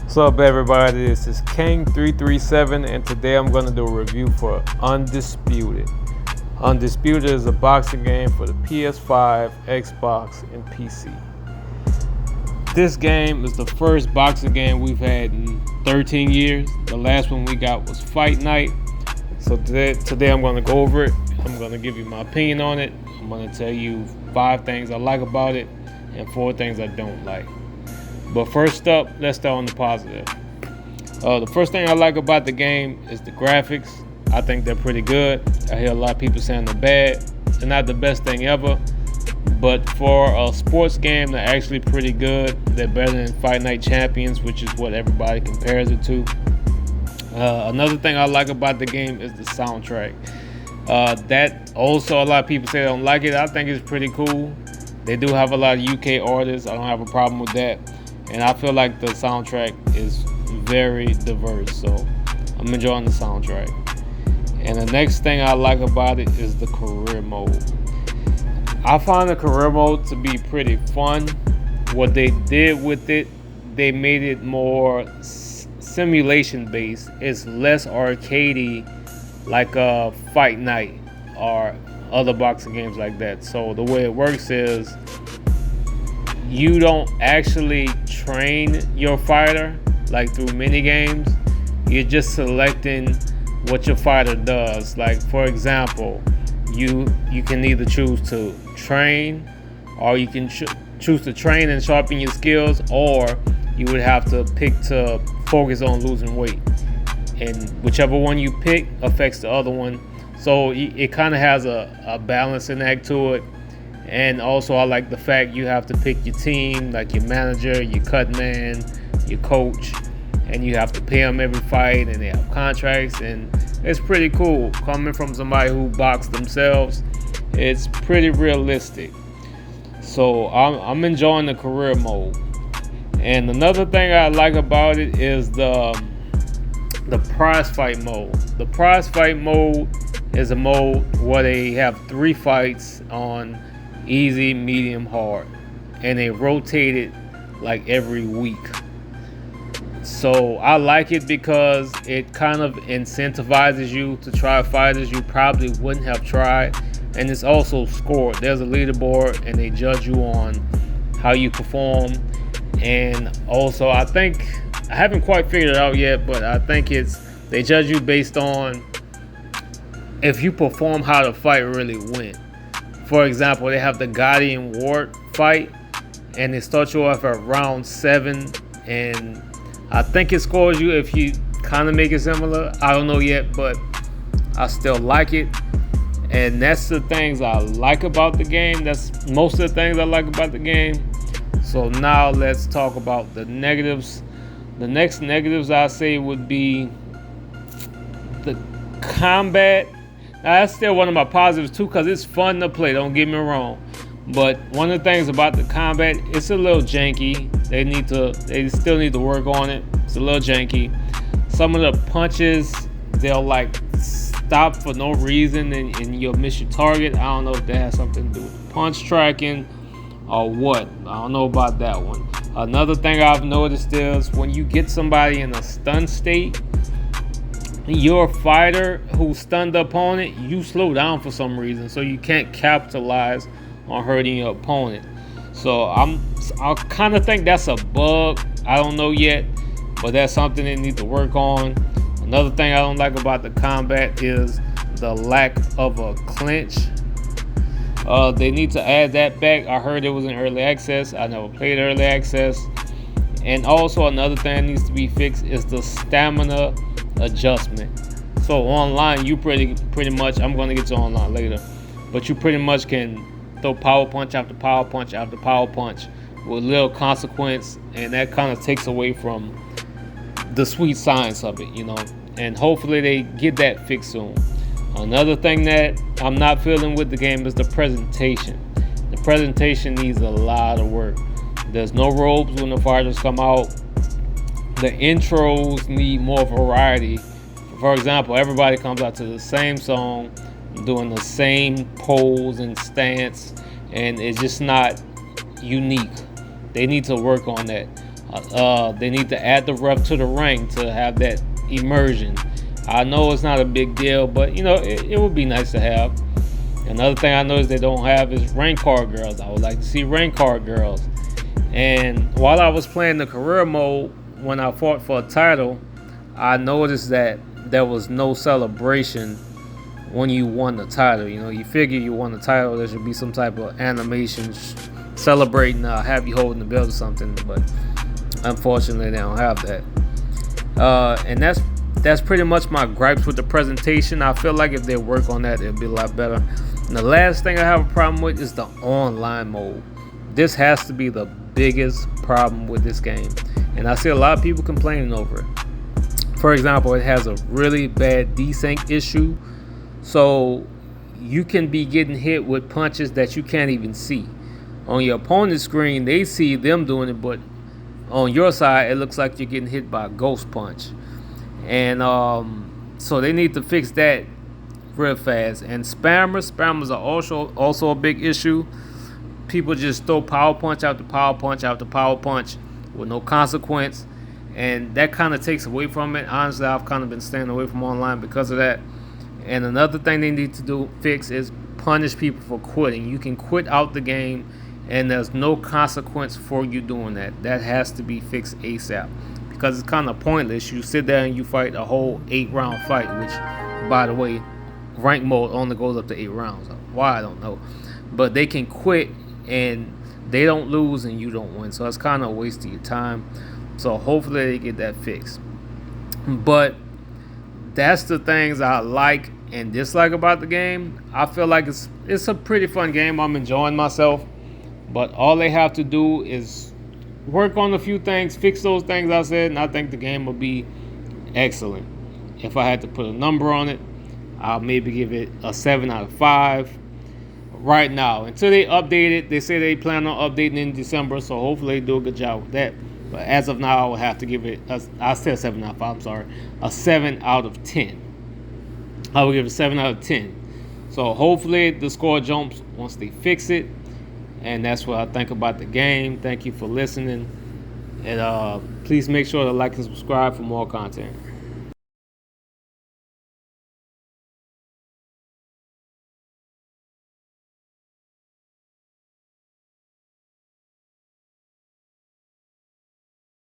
What's up, everybody? This is King337, and today I'm going to do a review for Undisputed. Undisputed is a boxing game for the PS5, Xbox, and PC. This game is the first boxing game we've had in 13 years. The last one we got was Fight Night. So today I'm going to go over it. I'm going to give you my opinion on it. I'm going to tell you 5 things I like about it and 4 things I don't like. But first up, let's start on the positive. The first thing I like about the game is the graphics. I think they're pretty good. I hear a lot of people saying they're bad. They're not the best thing ever, but for a sports game, they're actually pretty good. They're better than Fight Night Champions, which is what everybody compares it to. Another thing I like about the game is the soundtrack. That also, a lot of people say they don't like it. I think it's pretty cool. They do have a lot of UK artists. I don't have a problem with that. And I feel like the soundtrack is very diverse, so I'm enjoying the soundtrack. And the next thing I like about it is the career mode. I find the career mode to be pretty fun. What they did with it, they made it more simulation based. It's less arcadey like a Fight Night or other boxing games like that. So the way it works is you don't actually train your fighter like through mini games. You're just selecting what your fighter does. Like, for example, you can either choose to train, or you can choose to train and sharpen your skills, or you would have to pick to focus on losing weight. And whichever one you pick affects the other one. So it kind of has a balancing act to it. And also, I like the fact you have to pick your team, like your manager, your cut man, your coach, and you have to pay them every fight, and they have contracts, and it's pretty cool. Coming from somebody who boxed themselves, it's pretty realistic. So I'm enjoying the career mode. And another thing I like about it is the prize fight mode. The prize fight mode is a mode where they have 3 fights on easy, medium, hard, and they rotate it like every week. So I like it because it kind of incentivizes you to try fighters you probably wouldn't have tried, and it's also scored. There's a leaderboard, and they judge you on how you perform. And also, I think, I haven't quite figured it out yet, but I think they judge you based on if you perform how the fight really went. For example, they have the Gotti and Ward fight, and they start you off at round 7, and I think it scores you if you kind of make it similar. I don't know yet, but I still like it. And that's the things I like about the game. That's most of the things I like about the game. So now let's talk about the negatives. The next negatives I say would be the combat. Now, that's still one of my positives too, because it's fun to play, don't get me wrong. But one of the things about the combat, it's a little janky. They still need to work on it. It's a little janky. Some of the punches, they'll like stop for no reason, and you'll miss your target. I don't know if that has something to do with punch tracking or what. I don't know about that one. Another thing I've noticed is when you get somebody in a stun state, your fighter who stunned the opponent, you slow down for some reason, so you can't capitalize on hurting your opponent. So I kind of think that's a bug. I don't know yet, but that's something they need to work on. Another thing I don't like about the combat is the lack of a clinch. They need to add that back. I heard it was in early access. I never played early access. And also another thing that needs to be fixed is the stamina adjustment. So online, you pretty much, I'm going to get to online later, but you pretty much can throw power punch after power punch after power punch with little consequence, and that kind of takes away from the sweet science of it, and hopefully they get that fixed soon. Another thing that I'm not feeling with the game is the presentation. The presentation needs a lot of work. There's no robes when the fighters come out. The intros need more variety. For example, everybody comes out to the same song, doing the same pose and stance, and it's just not unique. They need to work on that. They need to add the ref to the ring to have that immersion. I know it's not a big deal, but it would be nice to have. Another thing I noticed they don't have is rank card girls. I would like to see rank card girls. And while I was playing the career mode, when I fought for a title, I noticed that there was no celebration when you won the title. You figure you won the title, there should be some type of animation celebrating, have you holding the belt or something, but unfortunately they don't have that. And that's pretty much my gripes with the presentation. I feel like if they work on that, it'll be a lot better. And the last thing I have a problem with is the online mode. This has to be the biggest problem with this game, and I see a lot of people complaining over it. For example, it has a really bad desync issue, so you can be getting hit with punches that you can't even see. On your opponent's screen, they see them doing it, but on your side, it looks like you're getting hit by a ghost punch. And so they need to fix that real fast. And spammers are also a big issue. People just throw power punch after power punch after power punch with no consequence, and that kind of takes away from it. Honestly, I've kind of been staying away from online because of that. And another thing they need to fix is punish people for quitting. You can quit out the game, and there's no consequence for you doing that. That has to be fixed ASAP, because it's kind of pointless. You sit there and you fight a whole 8-round fight, which, by the way, rank mode only goes up to 8 rounds. Why, I don't know. But they can quit, and they don't lose and you don't win. So it's kind of a waste of your time. So hopefully they get that fixed. But that's the things I like and dislike about the game. I feel like it's a pretty fun game. I'm enjoying myself. But all they have to do is work on a few things, fix those things I said, and I think the game will be excellent. If I had to put a number on it, I'll maybe give it a 7 out of 5. Right now, until they update it. They say they plan on updating in December, so hopefully they do a good job with that. But as of now, I will have to give it I said 7 out of 5, I'm sorry, a 7 out of 10. I will give it a 7 out of 10. So hopefully the score jumps once they fix it. And that's what I think about the game. Thank you for listening, and please make sure to like and subscribe for more content.